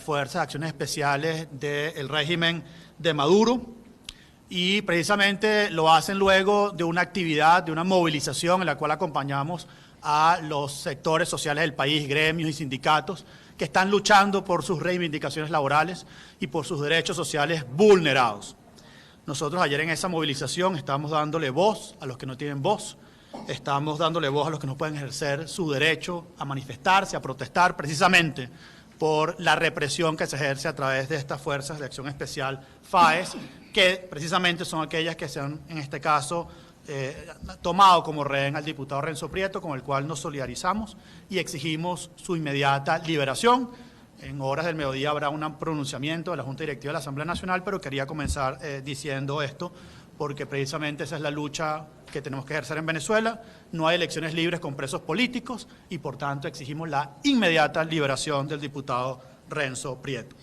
Fuerzas de Acciones Especiales del régimen de Maduro, y precisamente lo hacen luego de una actividad, de una movilización en la cual acompañamos a los sectores sociales del país, gremios y sindicatos, que están luchando por sus reivindicaciones laborales y por sus derechos sociales vulnerados. Nosotros ayer en esa movilización estamos dándole voz a los que no tienen voz, estamos dándole voz a los que no pueden ejercer su derecho a manifestarse, a protestar, precisamente por la represión que se ejerce a través de estas Fuerzas de Acción Especial, FAES, que precisamente son aquellas que se han, en este caso, tomado como rehén al diputado Renzo Prieto, con el cual nos solidarizamos y exigimos su inmediata liberación. En horas del mediodía habrá un pronunciamiento de la Junta Directiva de la Asamblea Nacional, pero quería comenzar diciendo esto, porque precisamente esa es la lucha que tenemos que ejercer en Venezuela. No hay elecciones libres con presos políticos y, por tanto, exigimos la inmediata liberación del diputado Renzo Prieto.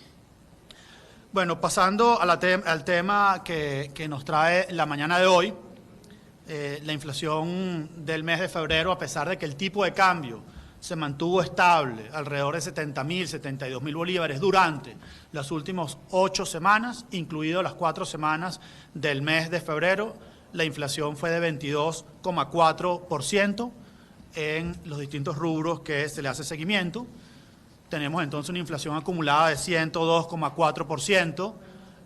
Bueno, pasando a al tema que nos trae la mañana de hoy, la inflación del mes de febrero, a pesar de que el tipo de cambio se mantuvo estable alrededor de 70.000, 72.000 bolívares durante las últimas 8 semanas, incluido las 4 semanas del mes de febrero, la inflación fue de 22,4% en los distintos rubros que se le hace seguimiento. Tenemos entonces una inflación acumulada de 102,4%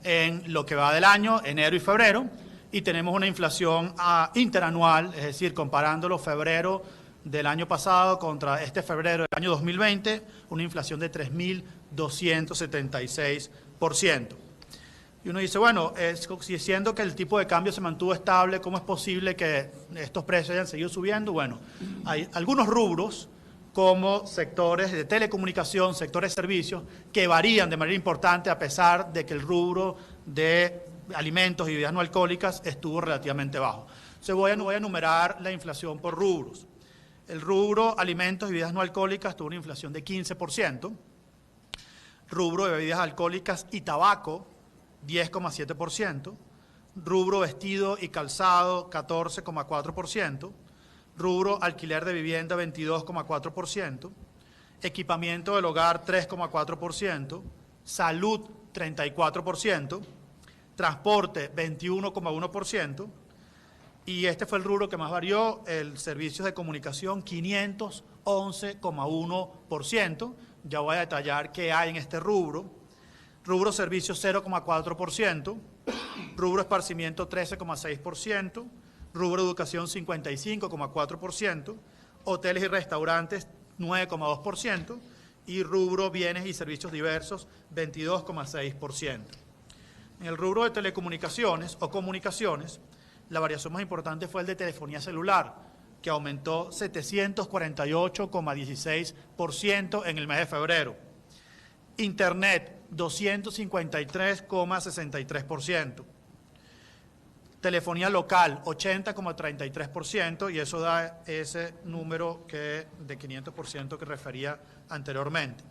en lo que va del año, enero y febrero, y tenemos una inflación interanual, es decir, comparándolo febrero del año pasado contra este febrero del año 2020, una inflación de 3.276%. Y uno dice, bueno, siendo que el tipo de cambio se mantuvo estable, ¿cómo es posible que estos precios hayan seguido subiendo? Bueno, hay algunos rubros, como sectores de telecomunicación, sectores de servicios, que varían de manera importante a pesar de que el rubro de alimentos y bebidas no alcohólicas estuvo relativamente bajo. Entonces voy a enumerar la inflación por rubros. El rubro alimentos y bebidas no alcohólicas tuvo una inflación de 15%, rubro de bebidas alcohólicas y tabaco 10,7%, rubro vestido y calzado 14,4%, rubro alquiler de vivienda 22,4%, equipamiento del hogar 3,4%, salud 34%, transporte 21,1%, y este fue el rubro que más varió, el servicios de comunicación 511,1%. Ya voy a detallar qué hay en este rubro. Rubro servicios 0,4%, rubro esparcimiento 13,6%, rubro educación 55,4%, hoteles y restaurantes 9,2% y rubro bienes y servicios diversos 22,6%. En el rubro de telecomunicaciones o comunicaciones, la variación más importante fue el de telefonía celular, que aumentó 748,16% en el mes de febrero. Internet, 253,63%. Telefonía local, 80,33%, y eso da ese número de 500% que refería anteriormente.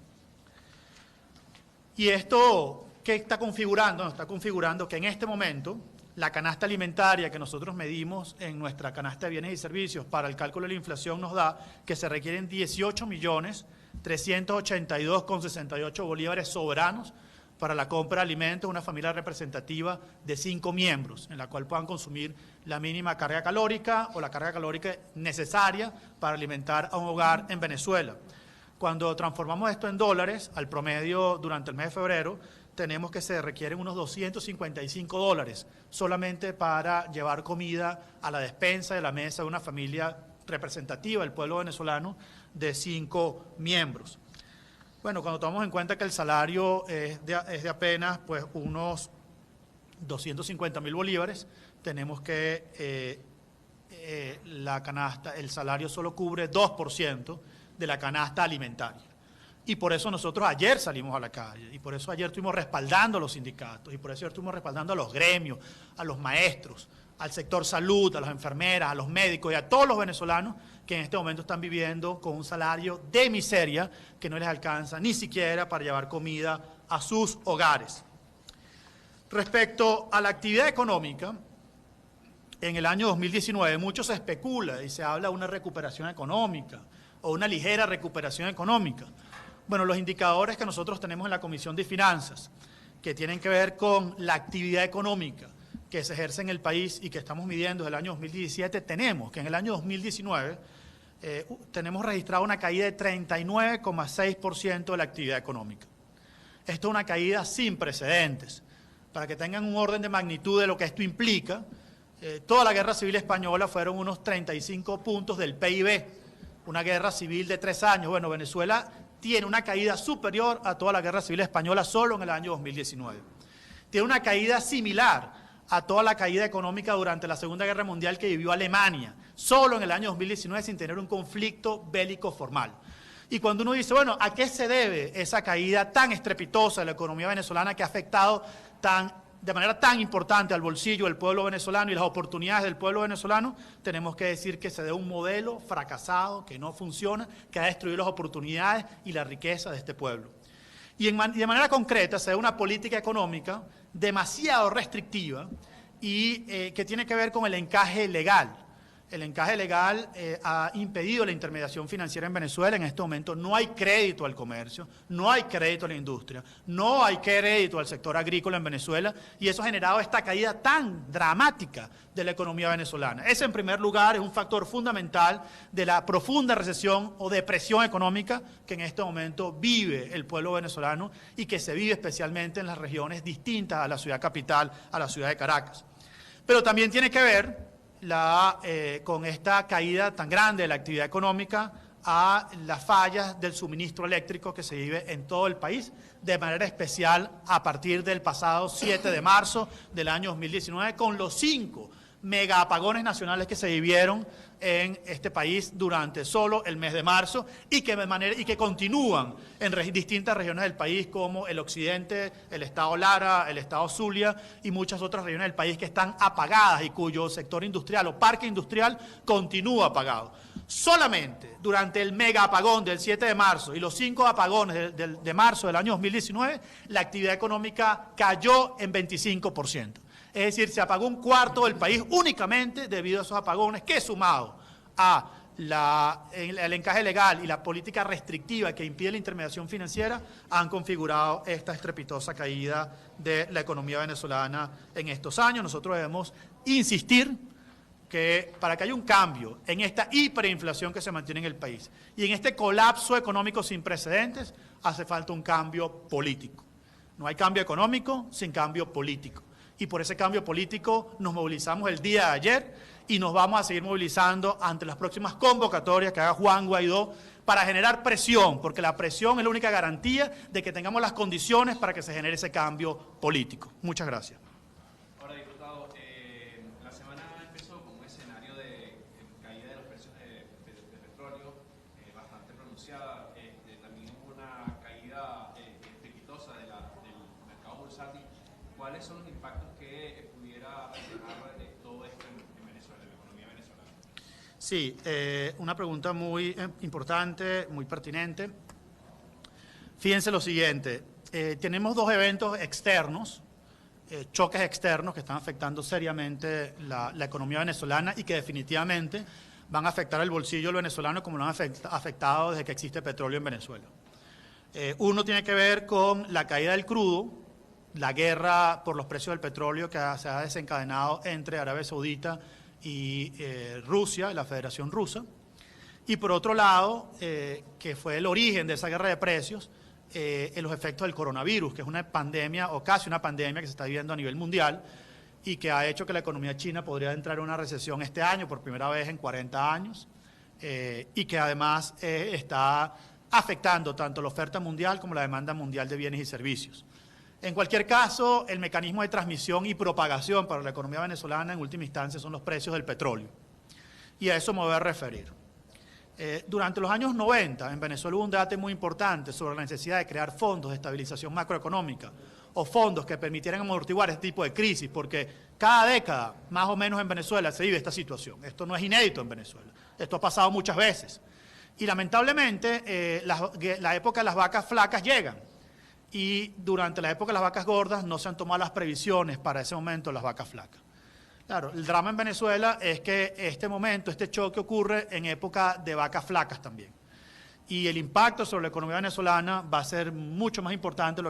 ¿Y esto qué está configurando? Nos está configurando que en este momento la canasta alimentaria que nosotros medimos en nuestra canasta de bienes y servicios para el cálculo de la inflación nos da que se requieren 18.382,68 bolívares soberanos para la compra de alimentos de una familia representativa de 5 miembros, en la cual puedan consumir la mínima carga calórica o la carga calórica necesaria para alimentar a un hogar en Venezuela. Cuando transformamos esto en dólares, al promedio durante el mes de febrero, tenemos que se requieren unos $255 solamente para llevar comida a la despensa de la mesa de una familia representativa del pueblo venezolano de 5 miembros. Bueno, cuando tomamos en cuenta que el salario es de apenas pues, unos 250.000 bolívares, tenemos que la canasta, el salario solo cubre 2% de la canasta alimentaria. Y por eso nosotros ayer salimos a la calle, y por eso ayer estuvimos respaldando a los sindicatos, y por eso ayer estuvimos respaldando a los gremios, a los maestros, al sector salud, a las enfermeras, a los médicos y a todos los venezolanos que en este momento están viviendo con un salario de miseria que no les alcanza ni siquiera para llevar comida a sus hogares. Respecto a la actividad económica, en el año 2019 mucho se especula y se habla de una recuperación económica o una ligera recuperación económica. Bueno, los indicadores que nosotros tenemos en la Comisión de Finanzas, que tienen que ver con la actividad económica que se ejerce en el país y que estamos midiendo desde el año 2017, tenemos que en el año 2019 tenemos registrado una caída de 39,6% de la actividad económica. Esto es una caída sin precedentes. Para que tengan un orden de magnitud de lo que esto implica, toda la Guerra Civil Española fueron unos 35 puntos del PIB, una guerra civil de 3 años. Bueno, Venezuela tiene una caída superior a toda la Guerra Civil Española solo en el año 2019. Tiene una caída similar a toda la caída económica durante la Segunda Guerra Mundial que vivió Alemania, solo en el año 2019 sin tener un conflicto bélico formal. Y cuando uno dice, bueno, ¿a qué se debe esa caída tan estrepitosa de la economía venezolana que ha afectado de manera tan importante al bolsillo del pueblo venezolano y las oportunidades del pueblo venezolano? Tenemos que decir que se debe a un modelo fracasado, que no funciona, que ha destruido las oportunidades y la riqueza de este pueblo. Y de manera concreta se debe a una política económica demasiado restrictiva y que tiene que ver con el encaje legal. El encaje legal ha impedido la intermediación financiera en Venezuela. En este momento no hay crédito al comercio, no hay crédito a la industria, no hay crédito al sector agrícola en Venezuela y eso ha generado esta caída tan dramática de la economía venezolana. Ese, en primer lugar, es un factor fundamental de la profunda recesión o depresión económica que en este momento vive el pueblo venezolano y que se vive especialmente en las regiones distintas a la ciudad capital, a la ciudad de Caracas. Pero también tiene que ver con esta caída tan grande de la actividad económica a las fallas del suministro eléctrico que se vive en todo el país, de manera especial a partir del pasado 7 de marzo del año 2019, con los 5 mega apagones nacionales que se vivieron en este país durante solo el mes de marzo y que continúan en distintas regiones del país como el occidente, el estado Lara, el estado Zulia y muchas otras regiones del país que están apagadas y cuyo sector industrial o parque industrial continúa apagado. Solamente durante el mega apagón del 7 de marzo y los 5 apagones de marzo del año 2019, la actividad económica cayó en 25%. Es decir, se apagó un cuarto del país únicamente debido a esos apagones que, sumado a el encaje legal y la política restrictiva que impide la intermediación financiera, han configurado esta estrepitosa caída de la economía venezolana en estos años. Nosotros debemos insistir que para que haya un cambio en esta hiperinflación que se mantiene en el país y en este colapso económico sin precedentes, hace falta un cambio político. No hay cambio económico sin cambio político. Y por ese cambio político nos movilizamos el día de ayer y nos vamos a seguir movilizando ante las próximas convocatorias que haga Juan Guaidó para generar presión, porque la presión es la única garantía de que tengamos las condiciones para que se genere ese cambio político. Muchas gracias. Ahora, diputado, la semana empezó con un escenario de caída de los precios de petróleo bastante pronunciada. También hubo una caída estrepitosa del mercado bursátil. ¿Cuáles son los impactos que pudiera reflejar todo esto en Venezuela, en la economía venezolana? Sí, una pregunta muy importante, muy pertinente. Fíjense lo siguiente, tenemos 2 eventos externos, choques externos que están afectando seriamente la economía venezolana y que definitivamente van a afectar el bolsillo del venezolano como lo han afectado desde que existe petróleo en Venezuela. Uno tiene que ver con la caída del crudo, la guerra por los precios del petróleo que se ha desencadenado entre Arabia Saudita y Rusia, la Federación Rusa. Y por otro lado, que fue el origen de esa guerra de precios, en los efectos del coronavirus, que es una pandemia o casi una pandemia que se está viviendo a nivel mundial y que ha hecho que la economía china podría entrar en una recesión este año por primera vez en 40 años y que además está afectando tanto la oferta mundial como la demanda mundial de bienes y servicios. En cualquier caso, el mecanismo de transmisión y propagación para la economía venezolana en última instancia son los precios del petróleo. Y a eso me voy a referir. Durante los años 90 en Venezuela hubo un debate muy importante sobre la necesidad de crear fondos de estabilización macroeconómica o fondos que permitieran amortiguar este tipo de crisis, porque cada década, más o menos en Venezuela, se vive esta situación. Esto no es inédito en Venezuela, esto ha pasado muchas veces. Y lamentablemente la época de las vacas flacas llegan. Y durante la época de las vacas gordas no se han tomado las previsiones para ese momento de las vacas flacas. Claro, el drama en Venezuela es que este choque ocurre en época de vacas flacas también. y el impacto sobre la economía venezolana va a ser mucho más importante de lo